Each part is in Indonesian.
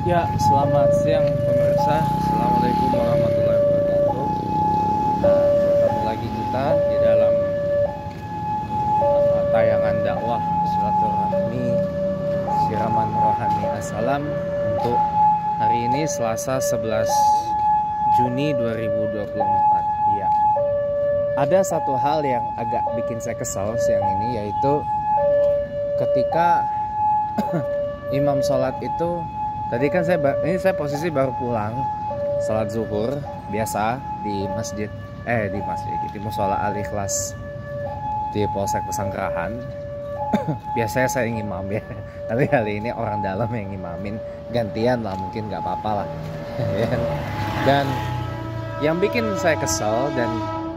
Ya, selamat siang pemirsa. Assalamualaikum warahmatullahi wabarakatuh. Nah, bertemu lagi kita di dalam tayangan dakwah silaturahmi siraman rohani Assalam untuk hari ini Selasa 11 Juni 2024. Ya. Ada satu hal yang agak bikin saya kesal siang ini, yaitu ketika imam sholat itu, tadi kan saya posisi baru pulang sholat zuhur biasa di masjid di musola Al Ikhlas di Polsek Pesanggerahan. Biasanya saya yang imam ya, tapi kali ini orang dalam yang imamin, gantian lah, mungkin nggak apa-apa lah. Dan yang bikin saya kesel dan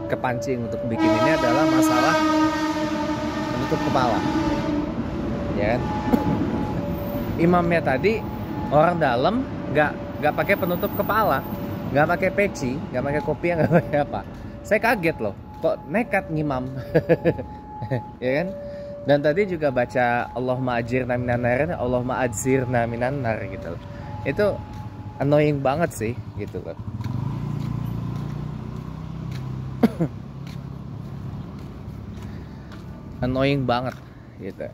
kepancing untuk bikin ini adalah masalah menutup kepala, ya kan? Imamnya tadi orang dalam nggak pakai penutup kepala, nggak pakai peci, nggak pakai kopiah, nggak pakai apa. Saya kaget loh, kok nekat ngimam. Ya kan? Dan tadi juga baca Allahumma ajirna minan nar, Allahumma ajirna minan nar gitu. Itu annoying banget sih gitu loh. Annoying banget gitu.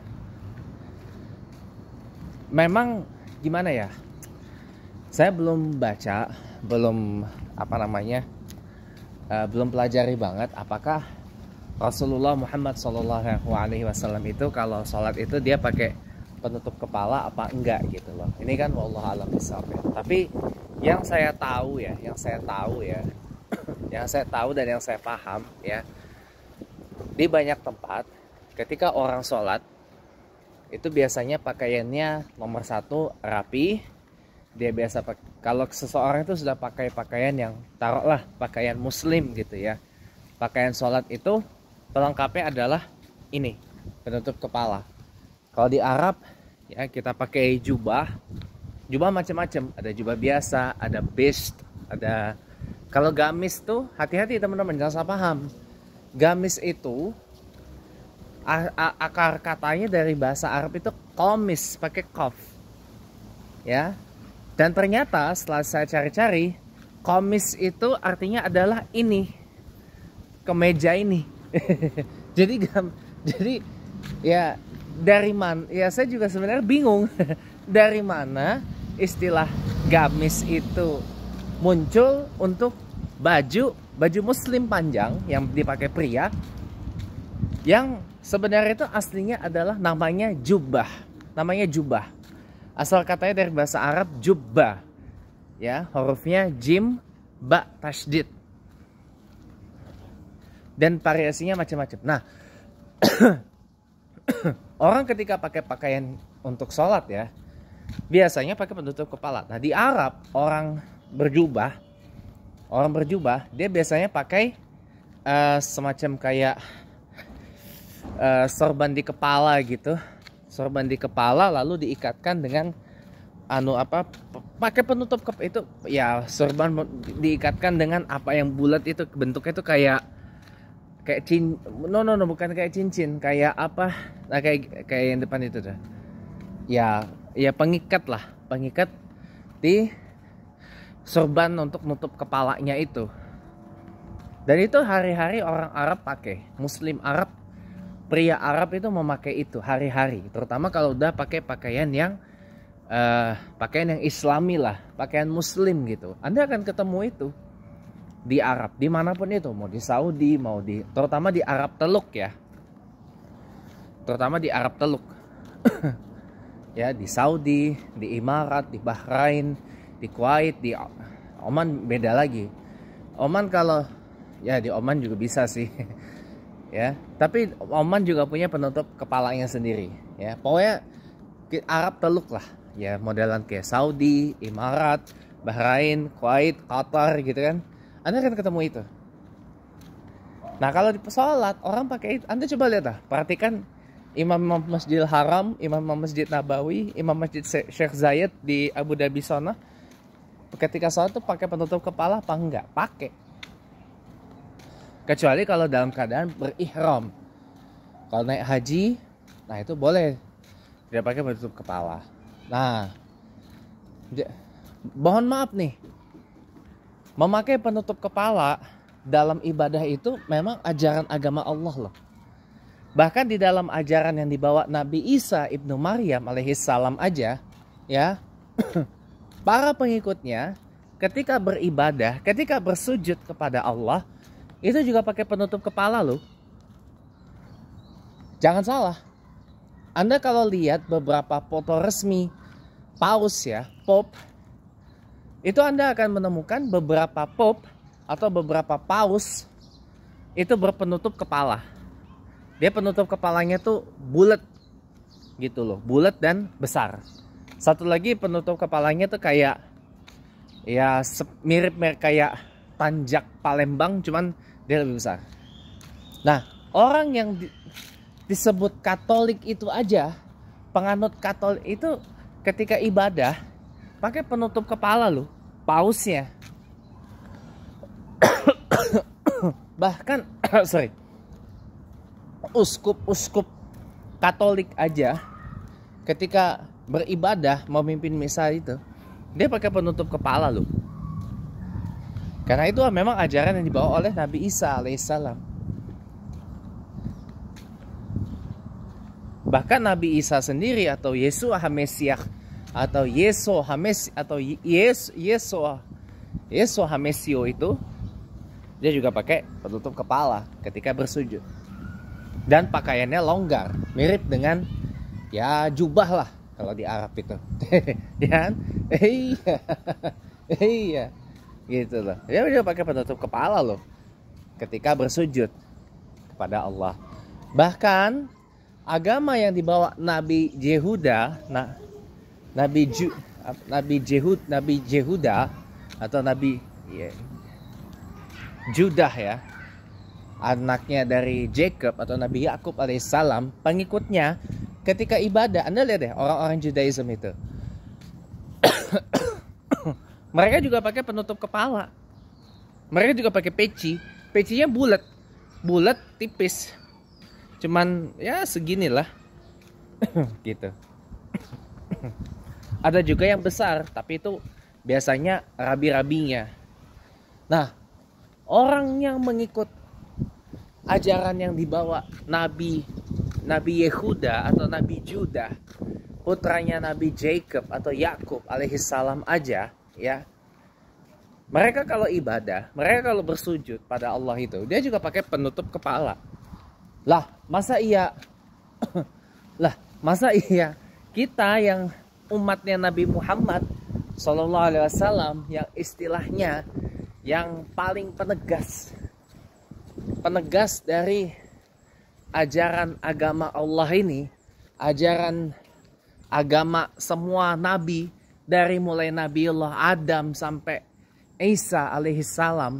Memang gimana ya? Saya belum baca, belum belum pelajari banget apakah Rasulullah Muhammad SAW itu kalau sholat itu dia pakai penutup kepala apa enggak gitu loh. Ini kan wallahu a'lam bishawab ya. Tapi yang saya tahu yang saya tahu dan yang saya paham ya, di banyak tempat ketika orang sholat itu biasanya pakaiannya nomor satu rapi. Dia biasa kalau seseorang itu sudah pakai pakaian yang taruhlah pakaian muslim gitu ya, pakaian sholat itu pelengkapnya adalah ini, penutup kepala. Kalau di Arab ya kita pakai jubah macam-macam, ada jubah biasa, ada bist, ada. Kalau gamis tuh hati-hati teman-teman, jangan salah paham. Gamis itu akar katanya dari bahasa Arab itu komis, pakai kof ya. Dan ternyata setelah saya cari-cari, komis itu artinya adalah ini, kemeja ini. jadi ya dari mana ya, saya juga sebenarnya bingung. Dari mana istilah gamis itu muncul untuk baju muslim panjang yang dipakai pria, yang sebenarnya itu aslinya adalah namanya jubah. Asal katanya dari bahasa Arab jubbah. Ya, hurufnya jim, ba, tasydid. Dan variasinya macam-macam. Nah, orang ketika pakai pakaian untuk sholat ya, biasanya pakai penutup kepala. Nah, di Arab orang berjubah dia biasanya pakai semacam kayak sorban di kepala gitu. Sorban di kepala lalu diikatkan dengan pakai penutup itu ya, sorban diikatkan dengan apa yang bulat itu, bentuknya itu kayak bukan kayak cincin, kayak apa, nah, kayak yang depan itu tuh ya pengikat di sorban untuk nutup kepalanya itu. Dan itu hari-hari orang Arab pakai, muslim Arab, pria Arab itu memakai itu hari-hari, terutama kalau udah pakai pakaian yang islami lah, pakaian muslim gitu. Anda akan ketemu itu di Arab, dimanapun itu, mau di Saudi, terutama di Arab Teluk ya, ya, di Saudi, di Emirat, di Bahrain, di Kuwait, di Oman beda lagi. Oman kalau ya di Oman juga bisa sih. Ya, tapi Oman juga punya penutup kepalanya sendiri ya. Pokoknya Arab Teluk lah ya, modelan kayak Saudi, Emirat, Bahrain, Kuwait, Qatar gitu kan. Anda akan ketemu itu. Nah, kalau di sholat orang pakai itu, Anda coba lihat lah, perhatikan imam Masjidil Haram, imam Masjid Nabawi, imam Masjid Sheikh Zayed di Abu Dhabi sana, ketika sholat tuh pakai penutup kepala apa enggak? Pakai. Kecuali kalau dalam keadaan berihram. Kalau naik haji, nah itu boleh tidak pakai penutup kepala. Nah, Mohon maaf nih, memakai penutup kepala dalam ibadah itu memang ajaran agama Allah loh. Bahkan di dalam ajaran yang dibawa Nabi Isa ibnu Maryam alaihissalam aja, ya, para pengikutnya ketika beribadah, ketika bersujud kepada Allah, itu juga pakai penutup kepala loh. Jangan salah. Anda kalau lihat beberapa foto resmi paus ya, Pope, itu Anda akan menemukan beberapa Pope atau beberapa paus itu berpenutup kepala. Dia penutup kepalanya tuh bulat gitu loh, bulat dan besar. Satu lagi penutup kepalanya tuh kayak ya mirip kayak tanjak Palembang, cuman dia lebih besar. Nah, orang yang disebut Katolik itu aja, penganut Katolik itu ketika ibadah pakai penutup kepala loh, pausnya. Bahkan uskup-uskup Katolik aja ketika beribadah memimpin misa itu, dia pakai penutup kepala loh. Karena itu memang ajaran yang dibawa oleh Nabi Isa alaihissalam. Bahkan Nabi Isa sendiri atau Yesua HaMesiah atau Yesua HaMesio itu dia juga pakai penutup kepala ketika bersujud. Dan pakaiannya longgar, mirip dengan ya jubah lah kalau di Arab itu. Ya kan? Iya. Gitu loh. Dia pakai penutup kepala loh ketika bersujud kepada Allah. Bahkan agama yang dibawa Nabi Yehuda, Nabi Yehuda atau Nabi Judah ya, anaknya dari Jacob atau Nabi Yakub alaihissalam, pengikutnya ketika ibadah, Anda lihat deh orang-orang Judaism itu. Mereka juga pakai penutup kepala. Mereka juga pakai peci. Pecinya bulat tipis. Cuman ya seginilah. Gitu. Ada juga yang besar, tapi itu biasanya rabi-rabinya. Nah, orang yang mengikut ajaran yang dibawa Nabi Yehuda atau Nabi Judah, putranya Nabi Jacob atau Yakub alaihissalam aja, ya, mereka kalau ibadah, mereka kalau bersujud pada Allah itu, dia juga pakai penutup kepala. Masa iya kita yang umatnya Nabi Muhammad SAW yang istilahnya yang paling penegas dari ajaran agama Allah ini, ajaran agama semua nabi dari mulai Nabiullah Adam sampai Isa alaihissalam,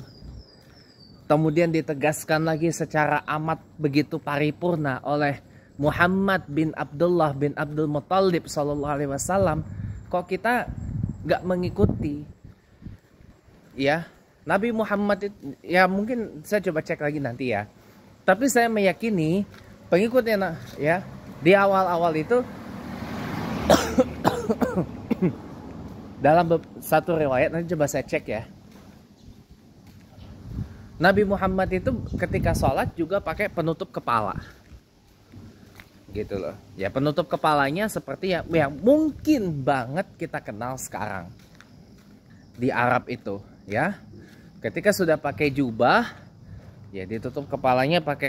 kemudian ditegaskan lagi secara amat begitu paripurna oleh Muhammad bin Abdullah bin Abdul Muttalib sallallahu alaihi wasallam. Kok kita nggak mengikuti ya Nabi Muhammad itu? Ya mungkin saya coba cek lagi nanti ya. Tapi saya meyakini pengikutnya ya di awal-awal itu dalam satu riwayat, nanti coba saya cek ya, Nabi Muhammad itu ketika sholat juga pakai penutup kepala gitu loh. Ya penutup kepalanya seperti yang mungkin banget kita kenal sekarang di Arab itu ya. Ketika sudah pakai jubah, ya ditutup kepalanya pakai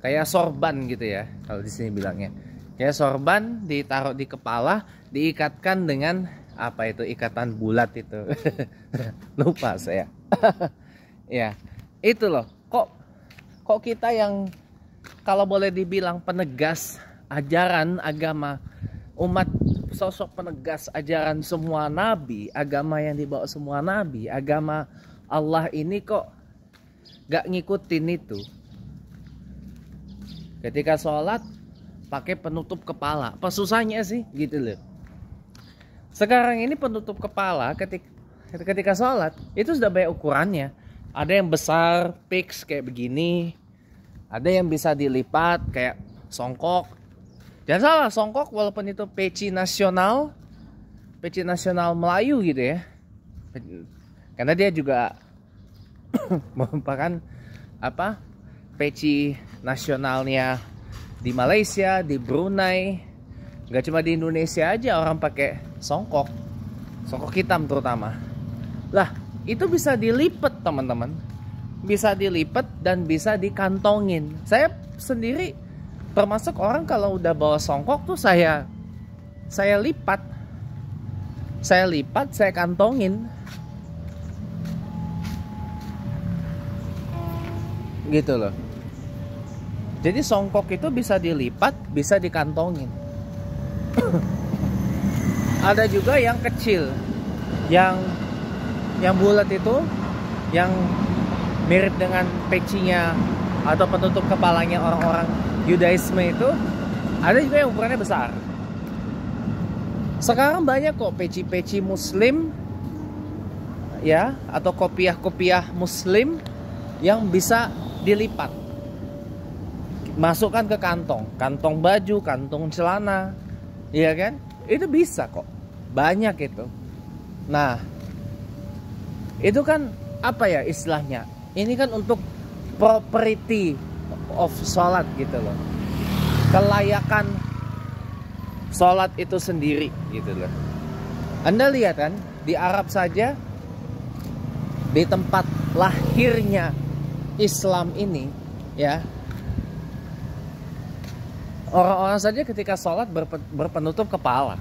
kayak sorban gitu ya, kalau di sini bilangnya. Kayak sorban ditaruh di kepala, diikatkan dengan apa itu, ikatan bulat itu. Lupa saya. Ya, itu loh. Kok kita yang kalau boleh dibilang penegas ajaran agama, umat, sosok penegas ajaran semua nabi, agama yang dibawa semua nabi, agama Allah ini kok gak ngikutin itu. Ketika sholat pakai penutup kepala, apa susahnya sih gitu loh. Sekarang ini penutup kepala ketika sholat itu sudah banyak ukurannya. Ada yang besar fix kayak begini, ada yang bisa dilipat kayak songkok. Jangan salah, songkok walaupun itu peci nasional, peci nasional Melayu gitu ya. Karena dia juga merupakan peci nasionalnya di Malaysia, di Brunei. Gak cuma di Indonesia aja orang pakai songkok hitam terutama. Lah, itu bisa dilipat teman-teman, bisa dilipat dan bisa dikantongin. Saya sendiri termasuk orang kalau udah bawa songkok tuh saya lipat, saya kantongin gitu loh. Jadi songkok itu bisa dilipat, bisa dikantongin. Ada juga yang kecil, yang bulat itu, yang mirip dengan pecinya atau penutup kepalanya orang-orang Yudaisme itu. Ada juga yang ukurannya besar. Sekarang banyak kok peci-peci Muslim ya, atau kopiah-kopiah Muslim yang bisa dilipat, masukkan ke kantong baju, kantong celana, iya kan? Itu bisa kok, banyak itu. Nah, itu kan apa ya istilahnya? Ini kan untuk property of sholat gitu loh, kelayakan sholat itu sendiri gitu loh. Anda lihat kan, di Arab saja, di tempat lahirnya Islam ini ya, orang-orang saja ketika sholat berpenutup kepala.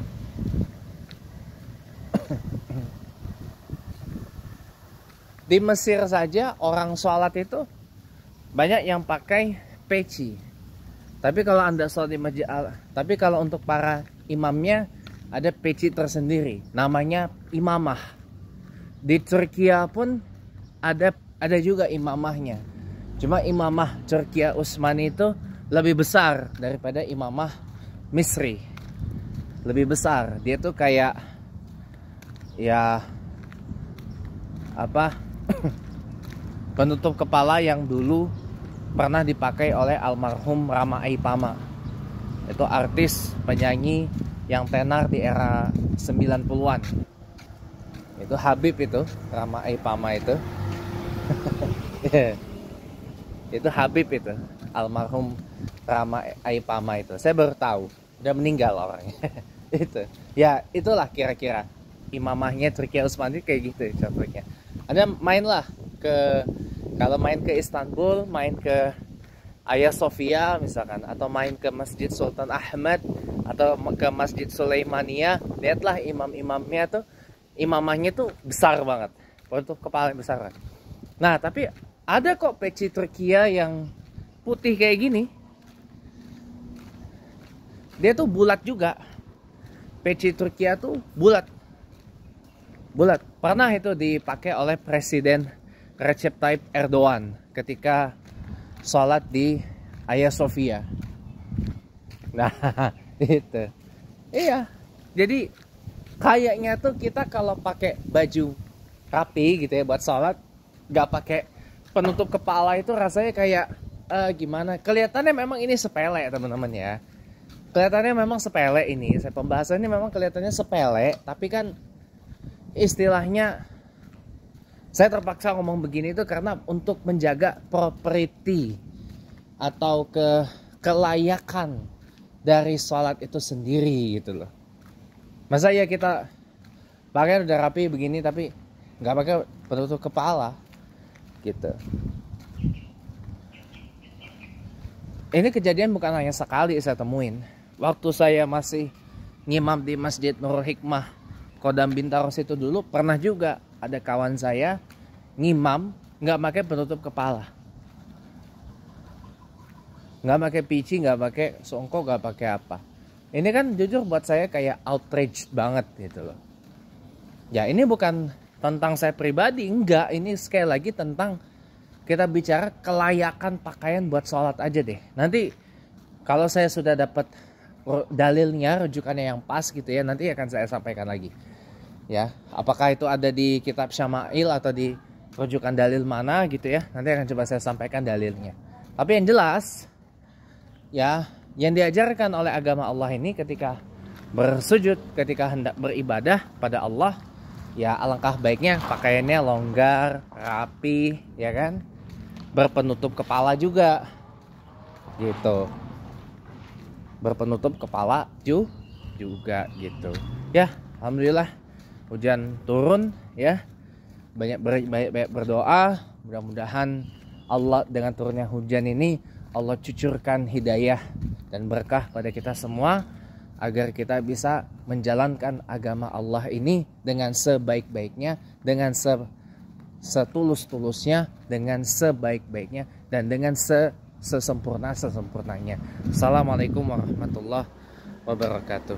Di Mesir saja orang sholat itu banyak yang pakai peci. Tapi kalau Anda sholat di masjid, tapi kalau untuk para imamnya ada peci tersendiri, namanya imamah. Di Turkiya pun ada juga imamahnya. Cuma imamah Turkiya Utsmani itu lebih besar daripada imamah Misri. Lebih besar. Dia tuh kayak ya penutup kepala yang dulu pernah dipakai oleh almarhum Rama Aipama. Itu artis penyanyi yang tenar di era 90-an. Itu Habib itu, Rama Aipama itu. Itu Habib itu, almarhum Rama Aipama itu. Saya baru tahu, udah meninggal orangnya. Itu. Ya, itulah kira-kira imamahnya Turkiya Utsmani kayak gitu contohnya. Anda mainlah kalau main ke Istanbul, main ke Hagia Sophia misalkan, atau main ke Masjid Sultan Ahmad atau ke Masjid Sulaimaniyah, lihatlah imam-imamnya tuh, imamahnya tuh besar banget, untuk kepala yang besar banget. Nah, tapi ada kok peci Turkiya yang putih kayak gini. Dia tuh bulat juga. Peci Turkiya tuh bulat. Pernah itu dipakai oleh Presiden Recep Tayyip Erdogan ketika sholat di Hagia Sophia. Nah, itu. Iya. Jadi kayaknya tuh kita kalau pakai baju rapi gitu ya buat sholat, nggak pakai penutup kepala itu rasanya kayak gimana? Kelihatannya memang ini sepele teman-teman ya. Kelihatannya memang sepele ini. Pembahasannya memang kelihatannya sepele, tapi kan istilahnya saya terpaksa ngomong begini itu karena untuk menjaga properti atau kelayakan dari sholat itu sendiri gitu loh. Masa ya kita pakai udah rapi begini tapi nggak pakai penutup kepala gitu. Ini kejadian bukan hanya sekali saya temuin. Waktu saya masih ngimam di Masjid Nurul Hikmah Kodam Bintaro situ dulu, pernah juga ada kawan saya ngimam nggak pakai penutup kepala, nggak pakai pici, nggak pakai songkok, nggak pakai apa. Ini kan jujur buat saya kayak outrage banget gitu loh. Ya ini bukan tentang saya pribadi, enggak. Ini sekali lagi tentang kita bicara kelayakan pakaian buat sholat aja deh. Nanti kalau saya sudah dapat dalilnya, rujukannya yang pas gitu ya, nanti akan saya sampaikan lagi. Ya, apakah itu ada di kitab Syama'il atau di rujukan dalil mana gitu ya, nanti akan coba saya sampaikan dalilnya. Tapi yang jelas ya, yang diajarkan oleh agama Allah ini ketika bersujud, ketika hendak beribadah pada Allah, ya alangkah baiknya pakaiannya longgar, rapi, ya kan, berpenutup kepala juga gitu, berpenutup kepala juga gitu ya. Alhamdulillah hujan turun ya, banyak berdoa, mudah-mudahan Allah dengan turunnya hujan ini Allah cucurkan hidayah dan berkah pada kita semua, agar kita bisa menjalankan agama Allah ini dengan sebaik-baiknya, dengan setulus-tulusnya, dengan sebaik-baiknya, dan dengan sesempurnanya. Assalamualaikum warahmatullahi wabarakatuh.